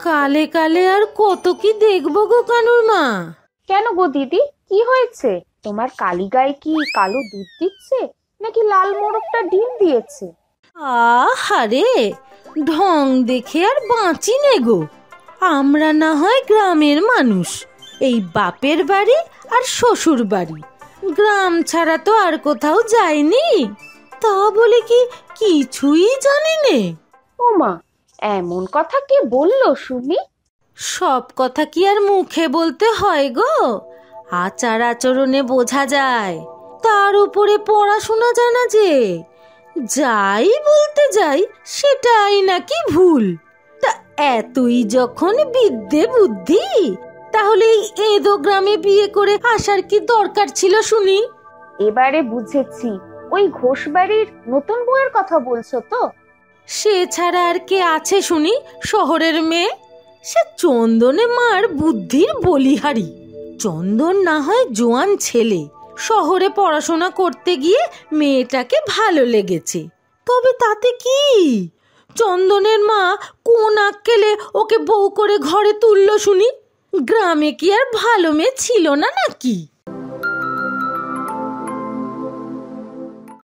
কালে কালে আর কত কি দেখবো গো কানুর মা। কেন গো দিদি, কি হয়েছে? তোমার কালী গায়ে কি কালো দুধ দিচ্ছে নাকি লাল মোরগটা ডিম দিয়েছে? আহারে, ঢং দেখে আর বাঁচি নে গো। আমরা না হয় গ্রামের মানুষ, এই বাপের বাড়ি আর শ্বশুর বাড়ি, গ্রাম ছাড়া তো আর কোথাও যাইনি, তা বলে কি কিছুই জানি নে? ও মা, এমন কথা কে বললো শুনি? সব কথা কি আর মুখে বলতে হয় গো? আচার আচরণে বোঝা যায়। তার উপরে পড়াশোনা জানা যে, যাই বলতে যাই সেটাই নাকি ভুল। তা এতই যখন বিদ্যে বুদ্ধি, তাহলে এই এদো গ্রামে বিয়ে করে আসার কি দরকার ছিল শুনি? এবারে বুঝেছি, ওই ঘোষ বাড়ির নতুন বউয়ের কথা বলছো তো? সে ছাড়া আর কে আছে শুনি শহরের মেয়ে? সে চন্দনে মার বুদ্ধির বলিহারি। চন্দন না হয় জোয়ান ছেলে, শহরে পড়াশোনা করতে গিয়ে মেয়েটাকে ভালো লেগেছে, তবে তাতে কি? চন্দনের মা কোন আক্কেলে ওকে বউ করে ঘরে তুললো শুনি? গ্রামে কি আর ভালো মেয়ে ছিল না নাকি?